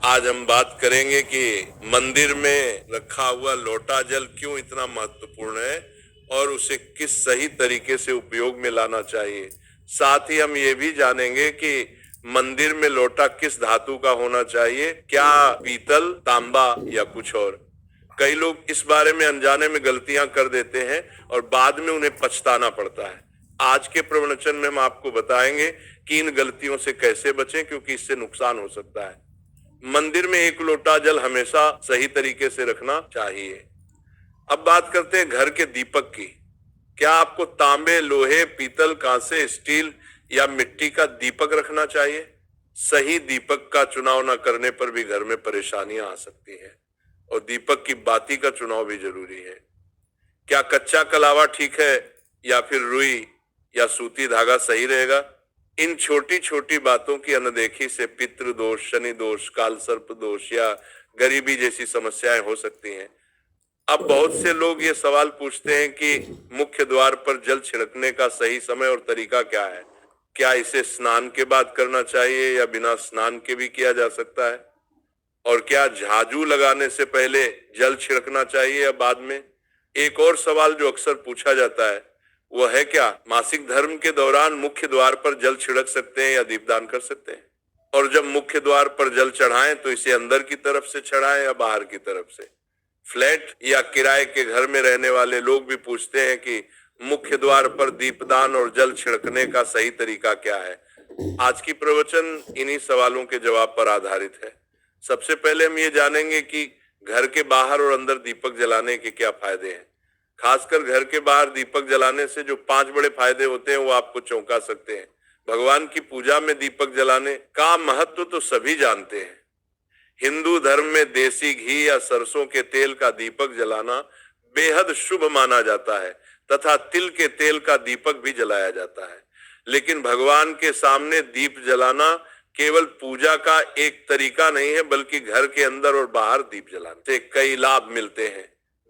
आज हम बात करेंगे कि मंदिर में रखा हुआ लोटा जल क्यों इतना महत्वपूर्ण है और उसे किस सही तरीके से उपयोग में लाना चाहिए। साथ ही हम ये भी जानेंगे कि मंदिर में लोटा किस धातु का होना चाहिए, क्या पीतल, तांबा या कुछ और। कई लोग इस बारे में अनजाने में गलतियां कर देते हैं और बाद में उन्हें पछताना पड़ता है। आज के प्रवचन में हम आपको बताएंगे कि इन गलतियों से कैसे बचें, क्योंकि इससे नुकसान हो सकता है। मंदिर में एक लोटा जल हमेशा सही तरीके से रखना चाहिए। अब बात करते हैं घर के दीपक की। क्या आपको तांबे, लोहे, पीतल, कांसे, स्टील या मिट्टी का दीपक रखना चाहिए? सही दीपक का चुनाव न करने पर भी घर में परेशानियां आ सकती हैं और दीपक की बाती का चुनाव भी जरूरी है। क्या कच्चा कलावा ठीक है या फिर रुई या सूती धागा सही रहेगा? इन छोटी छोटी बातों की अनदेखी से पितृ दोष, शनि दोष, काल सर्प दोष या गरीबी जैसी समस्याएं हो सकती हैं। अब बहुत से लोग ये सवाल पूछते हैं कि मुख्य द्वार पर जल छिड़कने का सही समय और तरीका क्या है? क्या इसे स्नान के बाद करना चाहिए या बिना स्नान के भी किया जा सकता है? और क्या झाजू लगाने से पहले जल छिड़कना चाहिए या बाद में? एक और सवाल जो अक्सर पूछा जाता है वो है, क्या मासिक धर्म के दौरान मुख्य द्वार पर जल छिड़क सकते हैं या दीपदान कर सकते हैं? और जब मुख्य द्वार पर जल चढ़ाएं तो इसे अंदर की तरफ से चढ़ाएं या बाहर की तरफ से? फ्लैट या किराए के घर में रहने वाले लोग भी पूछते हैं कि मुख्य द्वार पर दीपदान और जल छिड़कने का सही तरीका क्या है। आज की प्रवचन इन्हीं सवालों के जवाब पर आधारित है। सबसे पहले हम ये जानेंगे कि घर के बाहर और अंदर दीपक जलाने के क्या फायदे हैं। खासकर घर के बाहर दीपक जलाने से जो 5 बड़े फायदे होते हैं वो आपको चौंका सकते हैं। भगवान की पूजा में दीपक जलाने का महत्व तो सभी जानते हैं। हिंदू धर्म में देसी घी या सरसों के तेल का दीपक जलाना बेहद शुभ माना जाता है तथा तिल के तेल का दीपक भी जलाया जाता है। लेकिन भगवान के सामने दीप जलाना केवल पूजा का एक तरीका नहीं है, बल्कि घर के अंदर और बाहर दीप जलाने से कई लाभ मिलते हैं।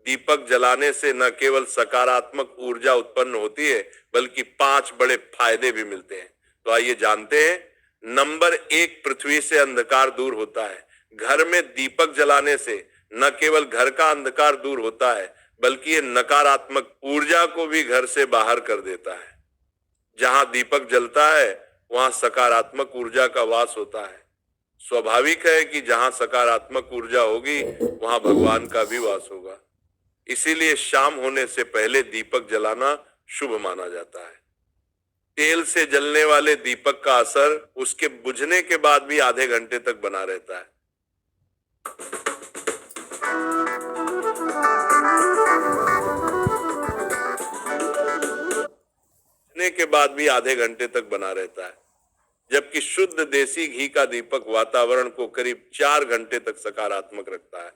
दीपक जलाने से न केवल सकारात्मक ऊर्जा उत्पन्न होती है, बल्कि 5 बड़े फायदे भी मिलते हैं। तो आइए जानते हैं। नंबर 1, पृथ्वी से अंधकार दूर होता है। घर में दीपक जलाने से न केवल घर का अंधकार दूर होता है, बल्कि ये नकारात्मक ऊर्जा को भी घर से बाहर कर देता है। जहां दीपक जलता है वहां सकारात्मक ऊर्जा का वास होता है। स्वाभाविक है कि जहां सकारात्मक ऊर्जा होगी वहां भगवान का भी वास होगा। इसीलिए शाम होने से पहले दीपक जलाना शुभ माना जाता है। तेल से जलने वाले दीपक का असर उसके बुझने के बाद भी आधे घंटे तक बना रहता है। बुझने के बाद भी आधे घंटे तक बना रहता है, जबकि शुद्ध देसी घी का दीपक वातावरण को करीब 4 घंटे तक सकारात्मक रखता है।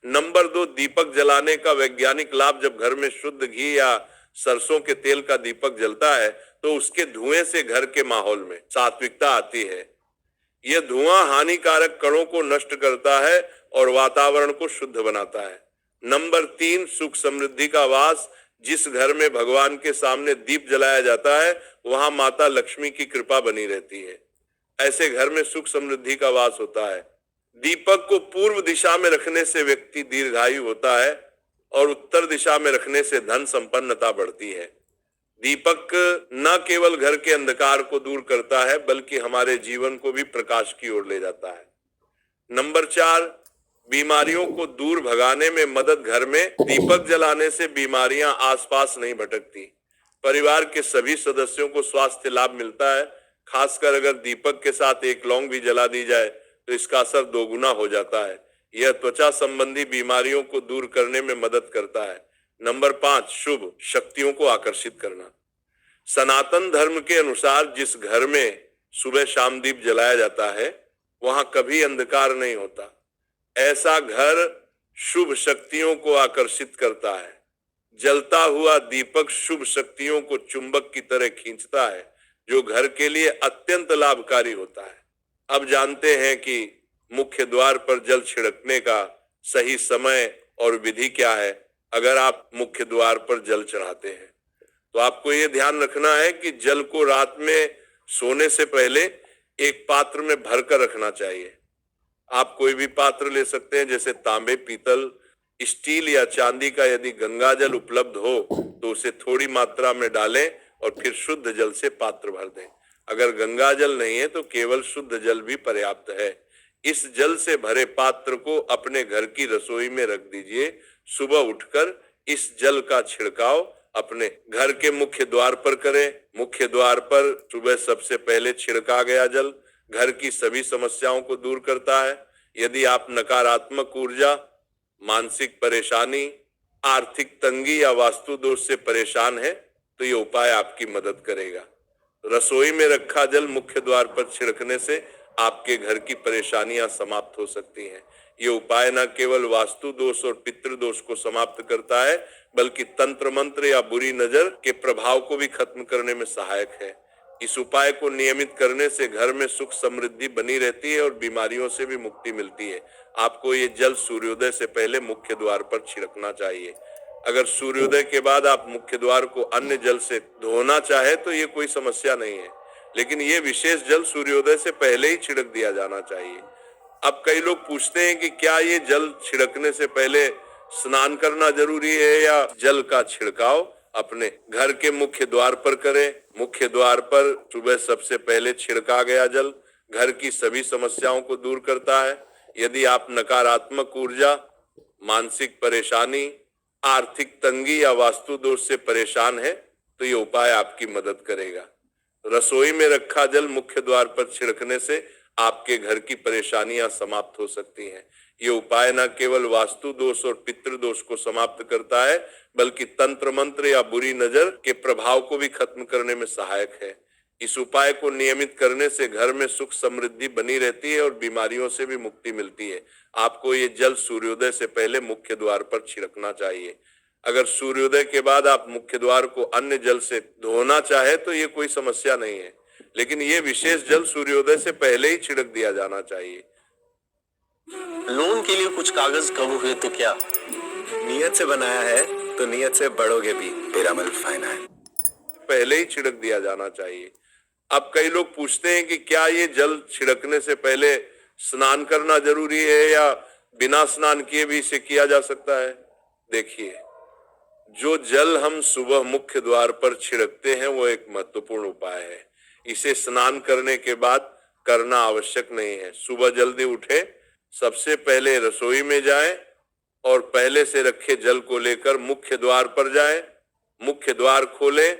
नंबर 2, दीपक जलाने का वैज्ञानिक लाभ। जब घर में शुद्ध घी या सरसों के तेल का दीपक जलता है तो उसके धुएं से घर के माहौल में सात्विकता आती है। यह धुआं हानिकारक कणों को नष्ट करता है और वातावरण को शुद्ध बनाता है। नंबर 3, सुख समृद्धि का वास। जिस घर में भगवान के सामने दीप जलाया जाता है वहां माता लक्ष्मी की कृपा बनी रहती है। ऐसे घर में सुख समृद्धि का वास होता है। दीपक को पूर्व दिशा में रखने से व्यक्ति दीर्घायु होता है और उत्तर दिशा में रखने से धन संपन्नता बढ़ती है। दीपक न केवल घर के अंधकार को दूर करता है, बल्कि हमारे जीवन को भी प्रकाश की ओर ले जाता है। नंबर 4, बीमारियों को दूर भगाने में मदद। घर में दीपक जलाने से बीमारियां आसपास नहीं भटकती। परिवार के सभी सदस्यों को स्वास्थ्य लाभ मिलता है। खासकर अगर दीपक के साथ एक लौंग भी जला दी जाए तो इसका असर 2 गुना हो जाता है। यह त्वचा संबंधी बीमारियों को दूर करने में मदद करता है। नंबर 5, शुभ शक्तियों को आकर्षित करना। सनातन धर्म के अनुसार जिस घर में सुबह शाम दीप जलाया जाता है वहां कभी अंधकार नहीं होता। ऐसा घर शुभ शक्तियों को आकर्षित करता है। जलता हुआ दीपक शुभ शक्तियों को चुंबक की तरह खींचता है, जो घर के लिए अत्यंत लाभकारी होता है। अब जानते हैं कि मुख्य द्वार पर जल छिड़कने का सही समय और विधि क्या है। अगर आप मुख्य द्वार पर जल चढ़ाते हैं तो आपको ये ध्यान रखना है कि जल को रात में सोने से पहले एक पात्र में भरकर रखना चाहिए। आप कोई भी पात्र ले सकते हैं, जैसे तांबे, पीतल, स्टील या चांदी का। यदि गंगा जल उपलब्ध हो तो उसे थोड़ी मात्रा में डालें और फिर शुद्ध जल से पात्र भर दें। अगर गंगा जल नहीं है तो केवल शुद्ध जल भी पर्याप्त है। इस जल से भरे पात्र को अपने घर की रसोई में रख दीजिए। सुबह उठकर इस जल का छिड़काव अपने घर के मुख्य द्वार पर करें। मुख्य द्वार पर सुबह सबसे पहले छिड़का गया जल घर की सभी समस्याओं को दूर करता है। यदि आप नकारात्मक ऊर्जा, मानसिक परेशानी, आर्थिक तंगी या वास्तु दोष से परेशान है तो ये उपाय आपकी मदद करेगा। रसोई में रखा जल मुख्य द्वार पर छिड़कने से आपके घर की परेशानियां समाप्त हो सकती हैं। ये उपाय न केवल वास्तु दोष और पितृ दोष को समाप्त करता है, बल्कि तंत्र मंत्र या बुरी नजर के प्रभाव को भी खत्म करने में सहायक है। इस उपाय को नियमित करने से घर में सुख समृद्धि बनी रहती है और बीमारियों से भी मुक्ति मिलती है। आपको ये जल सूर्योदय से पहले मुख्य द्वार पर छिड़कना चाहिए। अगर सूर्योदय के बाद आप मुख्य द्वार को अन्य जल से धोना चाहे तो ये कोई समस्या नहीं है, लेकिन ये विशेष जल सूर्योदय से पहले ही छिड़क दिया जाना चाहिए। अब कई लोग पूछते हैं कि क्या ये जल छिड़कने से पहले स्नान करना जरूरी है या जल का छिड़काव अपने घर के मुख्य द्वार पर करें। मुख्य द्वार पर सुबह सबसे पहले छिड़का गया जल घर की सभी समस्याओं को दूर करता है। यदि आप नकारात्मक ऊर्जा, मानसिक परेशानी, आर्थिक तंगी या वास्तु दोष से परेशान है तो ये उपाय आपकी मदद करेगा। रसोई में रखा जल मुख्य द्वार पर छिड़कने से आपके घर की परेशानियां समाप्त हो सकती हैं। ये उपाय न केवल वास्तु दोष और पितृ दोष को समाप्त करता है, बल्कि तंत्र मंत्र या बुरी नजर के प्रभाव को भी खत्म करने में सहायक है। इस उपाय को नियमित करने से घर में सुख समृद्धि बनी रहती है और बीमारियों से भी मुक्ति मिलती है। आपको ये जल सूर्योदय से पहले मुख्य द्वार पर छिड़कना चाहिए। अगर सूर्योदय के बाद आप मुख्य द्वार को अन्य जल से धोना चाहे तो ये कोई समस्या नहीं है, लेकिन ये विशेष जल सूर्योदय से पहले ही छिड़क दिया जाना चाहिए। लोन के लिए कुछ कागज कम हुए तो क्या? नियत से बनाया है तो नियत से बढ़ोगे भी। पिरामल फाइनेंस पहले ही छिड़क दिया जाना चाहिए। अब कई लोग पूछते हैं कि क्या ये जल छिड़कने से पहले स्नान करना जरूरी है या बिना स्नान किए भी इसे किया जा सकता है। देखिए, जो जल हम सुबह मुख्य द्वार पर छिड़कते हैं वो एक महत्वपूर्ण उपाय है। इसे स्नान करने के बाद करना आवश्यक नहीं है। सुबह जल्दी उठे, सबसे पहले रसोई में जाएं और पहले से रखे जल को लेकर मुख्य द्वार पर जाएं। मुख्य द्वार खोलें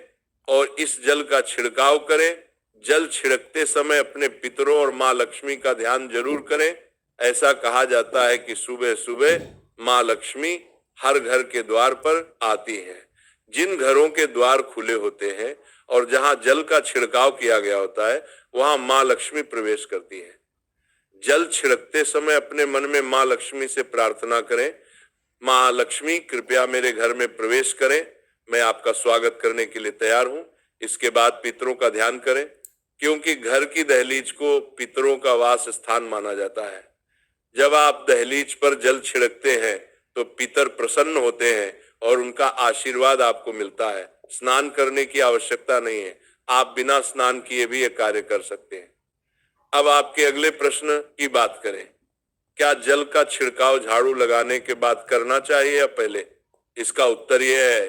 और इस जल का छिड़काव करें। जल छिड़कते समय अपने पितरों और माँ लक्ष्मी का ध्यान जरूर करें। ऐसा कहा जाता है कि सुबह सुबह माँ लक्ष्मी हर घर के द्वार पर आती हैं। जिन घरों के द्वार खुले होते हैं और जहां जल का छिड़काव किया गया होता है वहां माँ लक्ष्मी प्रवेश करती है। जल छिड़कते समय अपने मन में माँ लक्ष्मी से प्रार्थना करें, माँ लक्ष्मी कृपया मेरे घर में प्रवेश करें, मैं आपका स्वागत करने के लिए तैयार हूं। इसके बाद पितरों का ध्यान करें, क्योंकि घर की दहलीज को पितरों का वास स्थान माना जाता है। जब आप दहलीज पर जल छिड़कते हैं तो पितर प्रसन्न होते हैं और उनका आशीर्वाद आपको मिलता है। स्नान करने की आवश्यकता नहीं है, आप बिना स्नान किए भी ये कार्य कर सकते हैं। अब आपके अगले प्रश्न की बात करें, क्या जल का छिड़काव झाड़ू लगाने के बाद करना चाहिए या पहले? इसका उत्तर यह है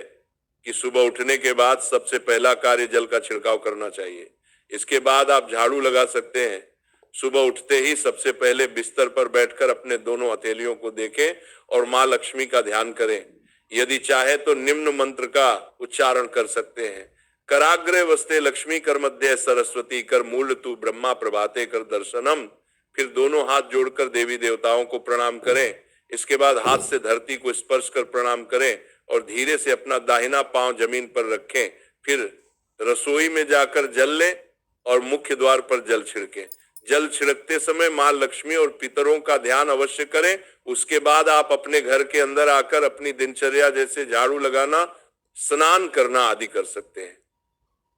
कि सुबह उठने के बाद सबसे पहला कार्य जल का छिड़काव करना चाहिए। इसके बाद आप झाड़ू लगा सकते हैं। सुबह उठते ही सबसे पहले बिस्तर पर बैठकर अपने दोनों हथेलियों को देखें और माँ लक्ष्मी का ध्यान करें। यदि चाहे तो निम्न मंत्र का उच्चारण कर सकते हैं। कराग्रे वस्ते लक्ष्मी कर मध्य सरस्वती कर मूल तू ब्रह्मा प्रभाते कर दर्शनम। फिर दोनों हाथ जोड़कर देवी देवताओं को प्रणाम करें। इसके बाद हाथ से धरती को स्पर्श कर प्रणाम करें और धीरे से अपना दाहिना पांव जमीन पर रखें। फिर रसोई में जाकर जल लें और मुख्य द्वार पर जल छिड़कें। जल छिड़कते समय माँ लक्ष्मी और पितरों का ध्यान अवश्य करें। उसके बाद आप अपने घर के अंदर आकर अपनी दिनचर्या जैसे झाड़ू लगाना, स्नान करना आदि कर सकते हैं।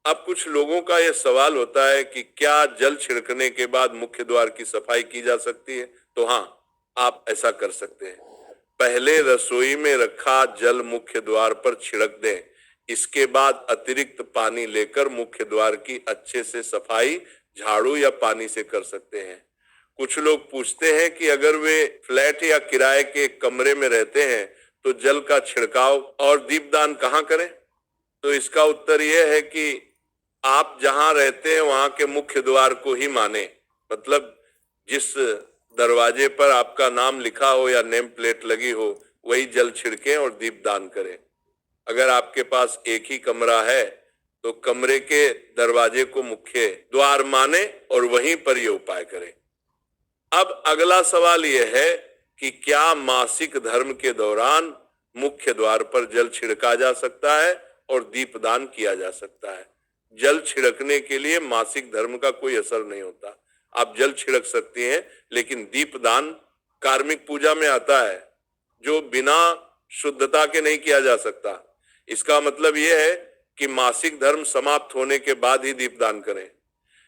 अब कुछ लोगों का यह सवाल होता है कि क्या जल छिड़कने के बाद मुख्य द्वार की सफाई की जा सकती है? तो हाँ, आप ऐसा कर सकते हैं। पहले रसोई में रखा जल मुख्य द्वार पर छिड़क दें। इसके बाद अतिरिक्त पानी लेकर मुख्य द्वार की अच्छे से सफाई झाड़ू या पानी से कर सकते हैं। कुछ लोग पूछते हैं कि अगर वे फ्लैट या किराए के एक कमरे में रहते हैं तो जल का छिड़काव और दीपदान कहाँ करें? तो इसका उत्तर यह है कि आप जहां रहते हैं वहां के मुख्य द्वार को ही माने। मतलब जिस दरवाजे पर आपका नाम लिखा हो या नेम प्लेट लगी हो वही जल छिड़कें और दीपदान करें। अगर आपके पास एक ही कमरा है तो कमरे के दरवाजे को मुख्य द्वार माने और वहीं पर यह उपाय करें। अब अगला सवाल यह है कि क्या मासिक धर्म के दौरान मुख्य द्वार पर जल छिड़का जा सकता है और दीपदान किया जा सकता है? जल छिड़कने के लिए मासिक धर्म का कोई असर नहीं होता। आप जल छिड़क सकती हैं, लेकिन दीपदान कार्मिक पूजा में आता है जो बिना शुद्धता के नहीं किया जा सकता। इसका मतलब यह है कि मासिक धर्म समाप्त होने के बाद ही दीपदान करें।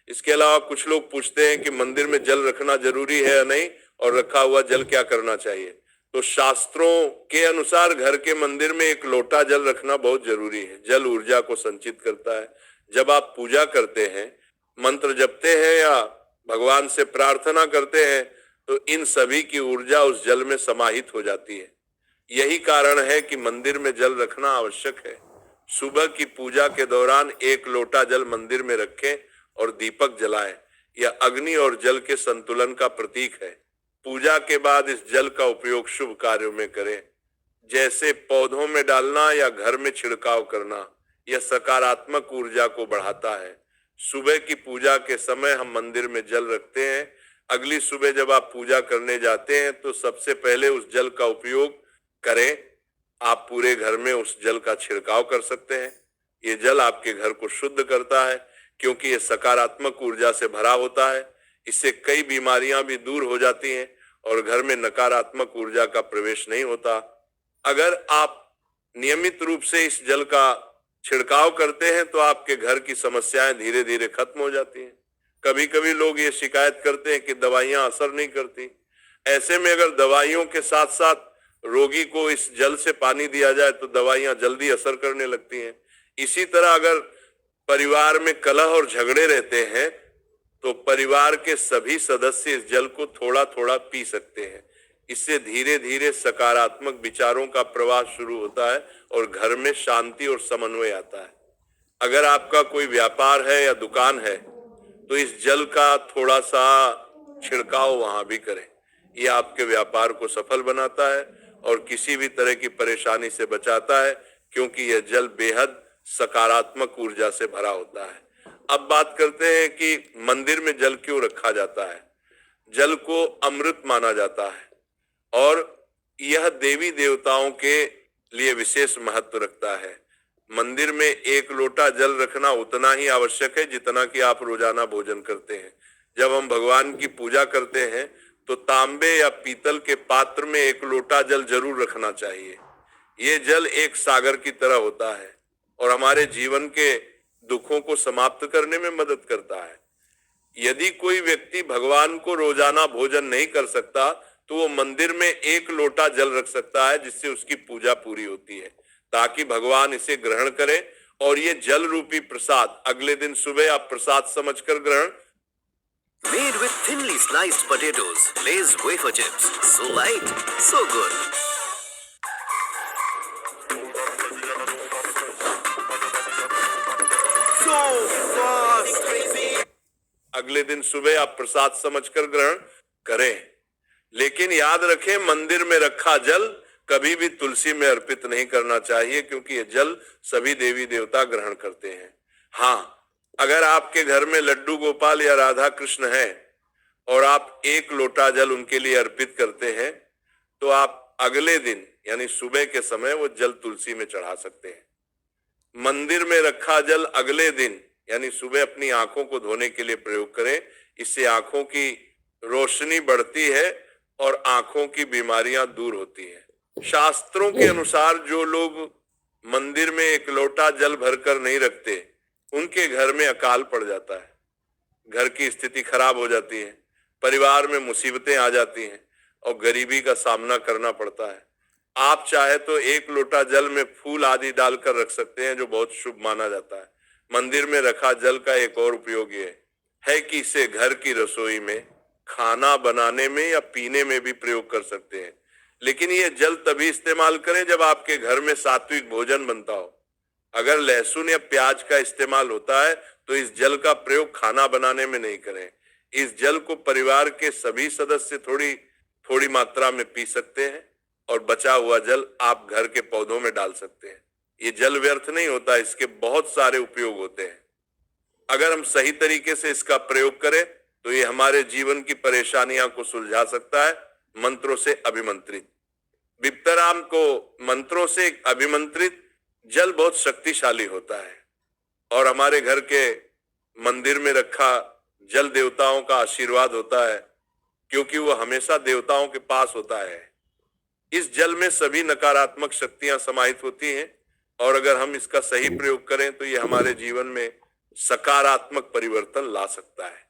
इसके अलावा कुछ लोग पूछते हैं कि मंदिर में जल रखना जरूरी है या नहीं और रखा हुआ जल क्या करना चाहिए। तो शास्त्रों के अनुसार घर के मंदिर में एक लोटा जल रखना बहुत जरूरी है। जल ऊर्जा को संचित करता है। जब आप पूजा करते हैं, मंत्र जपते हैं या भगवान से प्रार्थना करते हैं तो इन सभी की ऊर्जा उस जल में समाहित हो जाती है। यही कारण है कि मंदिर में जल रखना आवश्यक है। सुबह की पूजा के दौरान एक लोटा जल मंदिर में रखें और दीपक जलाएं। यह अग्नि और जल के संतुलन का प्रतीक है। पूजा के बाद इस जल का उपयोग शुभ कार्यों में करें, जैसे पौधों में डालना या घर में छिड़काव करना। यह सकारात्मक ऊर्जा को बढ़ाता है। सुबह की पूजा के समय हम मंदिर में जल रखते हैं। अगली सुबह जब आप पूजा करने जाते हैं तो सबसे पहले उस जल का उपयोग करें। आप पूरे घर में उस जल का छिड़काव कर सकते हैं। ये जल आपके घर को शुद्ध करता है क्योंकि ये सकारात्मक ऊर्जा से भरा होता है। इससे कई बीमारियां भी दूर हो जाती हैं और घर में नकारात्मक ऊर्जा का प्रवेश नहीं होता। अगर आप नियमित रूप से इस जल का छिड़काव करते हैं तो आपके घर की समस्याएं धीरे धीरे खत्म हो जाती हैं। कभी कभी लोग ये शिकायत करते हैं कि दवाइयां असर नहीं करती। ऐसे में अगर दवाइयों के साथ साथ रोगी को इस जल से पानी दिया जाए तो दवाइयां जल्दी असर करने लगती हैं। इसी तरह अगर परिवार में कलह और झगड़े रहते हैं तो परिवार के सभी सदस्य इस जल को थोड़ा थोड़ा पी सकते हैं। इससे धीरे धीरे सकारात्मक विचारों का प्रवाह शुरू होता है और घर में शांति और समन्वय आता है। अगर आपका कोई व्यापार है या दुकान है तो इस जल का थोड़ा सा छिड़काव वहां भी करें। यह आपके व्यापार को सफल बनाता है और किसी भी तरह की परेशानी से बचाता है क्योंकि यह जल बेहद सकारात्मक ऊर्जा से भरा होता है। अब बात करते हैं कि मंदिर में जल क्यों रखा जाता है। जल को अमृत माना जाता है और यह देवी देवताओं के लिए विशेष महत्व रखता है। मंदिर में एक लोटा जल रखना उतना ही आवश्यक है जितना कि आप रोजाना भोजन करते हैं। जब हम भगवान की पूजा करते हैं तो तांबे या पीतल के पात्र में एक लोटा जल जरूर रखना चाहिए। ये जल एक सागर की तरह होता है और हमारे जीवन के दुखों को समाप्त करने में मदद करता है। यदि कोई व्यक्ति भगवान को रोजाना भोजन नहीं कर सकता तो वो मंदिर में एक लोटा जल रख सकता है, जिससे उसकी पूजा पूरी होती है, ताकि भगवान इसे ग्रहण करें। और ये जल रूपी प्रसाद अगले दिन सुबह आप प्रसाद समझकर ग्रहण। Made with thinly sliced potatoes, Lay's wafer chips, so light, so good. So fast. अगले दिन सुबह आप प्रसाद समझकर ग्रहण करें, लेकिन याद रखें मंदिर में रखा जल कभी भी तुलसी में अर्पित नहीं करना चाहिए क्योंकि यह जल सभी देवी देवता ग्रहण करते हैं। हाँ, अगर आपके घर में लड्डू गोपाल या राधा कृष्ण है और आप एक लोटा जल उनके लिए अर्पित करते हैं तो आप अगले दिन यानी सुबह के समय वो जल तुलसी में चढ़ा सकते हैं। मंदिर में रखा जल अगले दिन यानी सुबह अपनी आंखों को धोने के लिए प्रयोग करें। इससे आंखों की रोशनी बढ़ती है और आंखों की बीमारियां दूर होती हैं। शास्त्रों के अनुसार जो लोग मंदिर में एक लोटा जल भरकर नहीं रखते उनके घर में अकाल पड़ जाता है, घर की स्थिति खराब हो जाती है, परिवार में मुसीबतें आ जाती हैं और गरीबी का सामना करना पड़ता है। आप चाहे तो एक लोटा जल में फूल आदि डालकर रख सकते हैं, जो बहुत शुभ माना जाता है। मंदिर में रखा जल का एक और उपयोग ये है कि इसे घर की रसोई में खाना बनाने में या पीने में भी प्रयोग कर सकते हैं। लेकिन ये जल तभी इस्तेमाल करें जब आपके घर में सात्विक भोजन बनता हो। अगर लहसुन या प्याज का इस्तेमाल होता है तो इस जल का प्रयोग खाना बनाने में नहीं करें। इस जल को परिवार के सभी सदस्य थोड़ी थोड़ी मात्रा में पी सकते हैं और बचा हुआ जल आप घर के पौधों में डाल सकते हैं। ये जल व्यर्थ नहीं होता, इसके बहुत सारे उपयोग होते हैं। अगर हम सही तरीके से इसका प्रयोग करें तो ये हमारे जीवन की परेशानियां को सुलझा सकता है। मंत्रों से अभिमंत्रित, विप्तराम को मंत्रों से अभिमंत्रित जल बहुत शक्तिशाली होता है और हमारे घर के मंदिर में रखा जल देवताओं का आशीर्वाद होता है, क्योंकि वो हमेशा देवताओं के पास होता है। इस जल में सभी नकारात्मक शक्तियां समाहित होती हैं और अगर हम इसका सही प्रयोग करें तो ये हमारे जीवन में सकारात्मक परिवर्तन ला सकता है।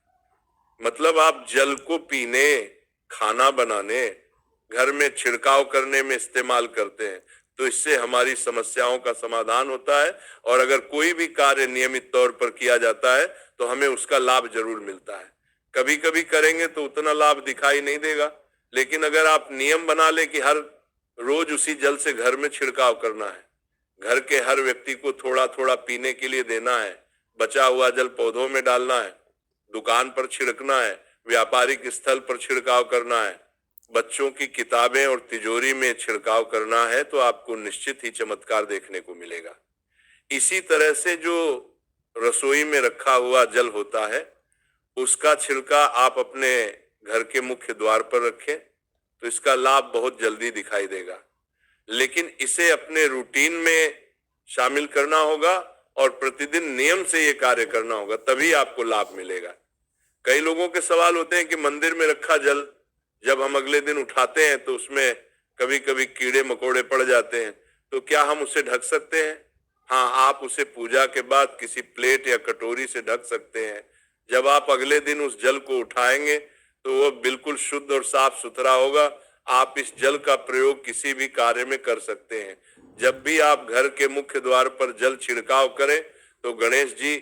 मतलब आप जल को पीने, खाना बनाने, घर में छिड़काव करने में इस्तेमाल करते हैं तो इससे हमारी समस्याओं का समाधान होता है और अगर कोई भी कार्य नियमित तौर पर किया जाता है तो हमें उसका लाभ जरूर मिलता है। कभी कभी करेंगे तो उतना लाभ दिखाई नहीं देगा, लेकिन अगर आप नियम बना ले कि हर रोज उसी जल से घर में छिड़काव करना है, घर के हर व्यक्ति को थोड़ा थोड़ा पीने के लिए देना है, बचा हुआ जल पौधों में डालना है, दुकान पर छिड़कना है, व्यापारिक स्थल पर छिड़काव करना है, बच्चों की किताबें और तिजोरी में छिड़काव करना है, तो आपको निश्चित ही चमत्कार देखने को मिलेगा। इसी तरह से जो रसोई में रखा हुआ जल होता है उसका छिड़का आप अपने घर के मुख्य द्वार पर रखें तो इसका लाभ बहुत जल्दी दिखाई देगा। लेकिन इसे अपने रूटीन में शामिल करना होगा और प्रतिदिन नियम से ये कार्य करना होगा, तभी आपको लाभ मिलेगा। कई लोगों के सवाल होते हैं कि मंदिर में रखा जल जब हम अगले दिन उठाते हैं तो उसमें कभी कभी कीड़े मकोड़े पड़ जाते हैं, तो क्या हम उसे ढक सकते हैं? हाँ, आप उसे पूजा के बाद किसी प्लेट या कटोरी से ढक सकते हैं। जब आप अगले दिन उस जल को उठाएंगे तो वह बिल्कुल शुद्ध और साफ सुथरा होगा। आप इस जल का प्रयोग किसी भी कार्य में कर सकते हैं। जब भी आप घर के मुख्य द्वार पर जल छिड़काव करें तो गणेश जी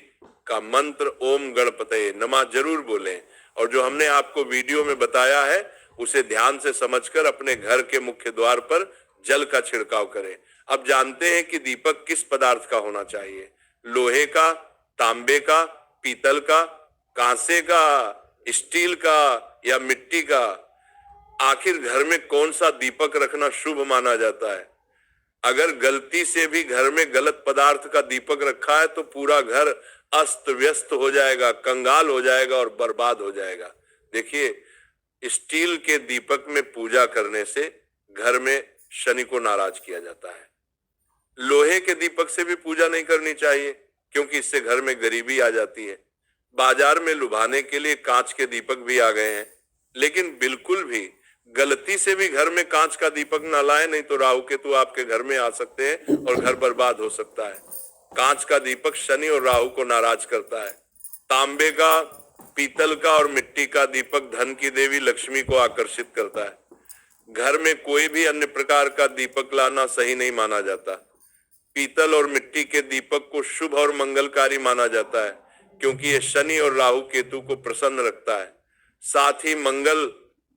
का मंत्र ओम गणपतये नमः जरूर बोलें और जो हमने आपको वीडियो में बताया है उसे ध्यान से समझकर अपने घर के मुख्य द्वार पर जल का छिड़काव करें। अब जानते हैं कि दीपक किस पदार्थ का होना चाहिए, लोहे का, तांबे का, पीतल का, कांसे का, स्टील का या मिट्टी का। आखिर घर में कौन सा दीपक रखना शुभ माना जाता है? अगर गलती से भी घर में गलत पदार्थ का दीपक रखा है तो पूरा घर अस्त व्यस्त हो जाएगा, कंगाल हो जाएगा और बर्बाद हो जाएगा। देखिए, स्टील के दीपक में पूजा करने से घर में शनि को नाराज किया जाता है। लोहे के दीपक से भी पूजा नहीं करनी चाहिए क्योंकि इससे घर में गरीबी आ जाती है। बाजार में लुभाने के लिए कांच के दीपक भी आ गए हैं, लेकिन बिल्कुल भी गलती से भी घर में कांच का दीपक ना लाएं, नहीं तो राहु केतु आपके घर में आ सकते हैं और घर बर्बाद हो सकता है। कांच का दीपक शनि और राहु को नाराज करता है। तांबे का, पीतल का और मिट्टी का दीपक धन की देवी लक्ष्मी को आकर्षित करता है। घर में कोई भी अन्य प्रकार का दीपक लाना सही नहीं माना जाता। पीतल और मिट्टी के दीपक को शुभ और मंगलकारी माना जाता है क्योंकि ये शनि और राहु केतु को प्रसन्न रखता है। साथ ही मंगल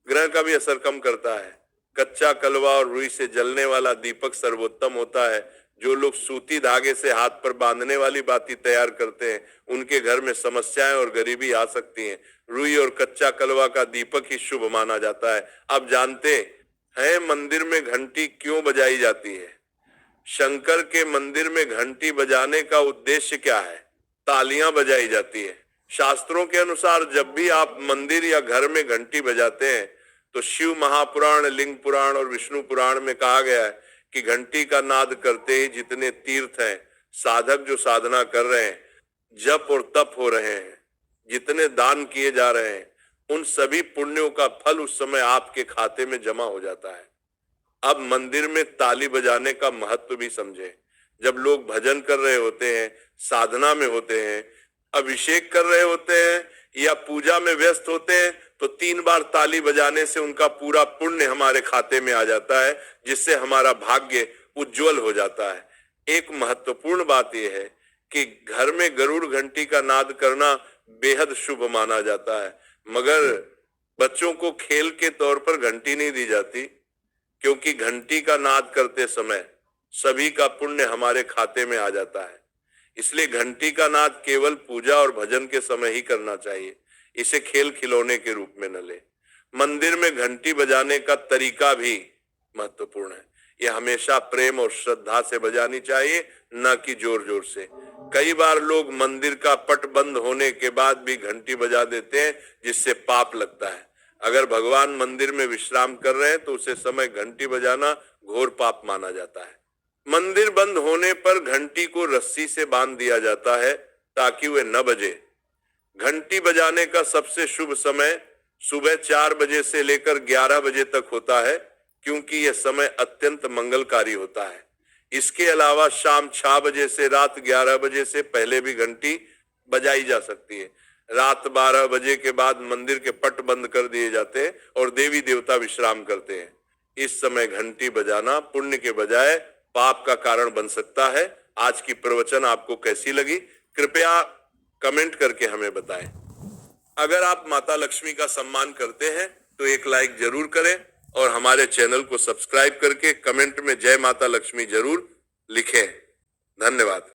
ग्रह का भी असर कम करता है। कच्चा कलवा और रुई से जलने वाला दीपक सर्वोत्तम होता है। जो लोग सूती धागे से हाथ पर बांधने वाली बाती तैयार करते हैं उनके घर में समस्याएं और गरीबी आ सकती हैं। रुई और कच्चा कलवा का दीपक ही शुभ माना जाता है। अब जानते हैं मंदिर में घंटी क्यों बजाई जाती है? शंकर के मंदिर में घंटी बजाने का उद्देश्य क्या है? तालियां बजाई जाती है। शास्त्रों के अनुसार जब भी आप मंदिर या घर में घंटी बजाते हैं तो शिव महापुराण, लिंग पुराण और विष्णु पुराण में कहा गया है कि घंटी का नाद करते ही जितने तीर्थ हैं, साधक जो साधना कर रहे हैं, जप और तप हो रहे हैं, जितने दान किए जा रहे हैं, उन सभी पुण्यों का फल उस समय आपके खाते में जमा हो जाता है। अब मंदिर में ताली बजाने का महत्व भी समझे। जब लोग भजन कर रहे होते हैं, साधना में होते हैं, अभिषेक कर रहे होते हैं या पूजा में व्यस्त होते हैं तो 3 बार ताली बजाने से उनका पूरा पुण्य हमारे खाते में आ जाता है, जिससे हमारा भाग्य उज्जवल हो जाता है। एक महत्वपूर्ण बात यह है कि घर में गरुड़ घंटी का नाद करना बेहद शुभ माना जाता है, मगर बच्चों को खेल के तौर पर घंटी नहीं दी जाती, क्योंकि घंटी का नाद करते समय सभी का पुण्य हमारे खाते में आ जाता है। इसलिए घंटी का नाद केवल पूजा और भजन के समय ही करना चाहिए, इसे खेल खिलौने के रूप में न ले। मंदिर में घंटी बजाने का तरीका भी महत्वपूर्ण है। यह हमेशा प्रेम और श्रद्धा से बजानी चाहिए, न कि जोर जोर से। कई बार लोग मंदिर का पट बंद होने के बाद भी घंटी बजा देते हैं, जिससे पाप लगता है। अगर भगवान मंदिर में विश्राम कर रहे हैं तो उसे समय घंटी बजाना घोर पाप माना जाता है। मंदिर बंद होने पर घंटी को रस्सी से बांध दिया जाता है ताकि वह न बजे। घंटी बजाने का सबसे शुभ समय सुबह 4 बजे से लेकर 11 बजे तक होता है, क्योंकि यह समय अत्यंत मंगलकारी होता है। इसके अलावा शाम 6 बजे से रात 11 बजे से पहले भी घंटी बजाई जा सकती है। रात 12 बजे के बाद मंदिर के पट बंद कर दिए जाते हैं और देवी देवता विश्राम करते हैं। इस समय घंटी बजाना पुण्य के बजाय पाप का कारण बन सकता है। आज की प्रवचन आपको कैसी लगी, कृपया कमेंट करके हमें बताएं। अगर आप माता लक्ष्मी का सम्मान करते हैं तो एक लाइक जरूर करें और हमारे चैनल को सब्सक्राइब करके कमेंट में जय माता लक्ष्मी जरूर लिखें। धन्यवाद।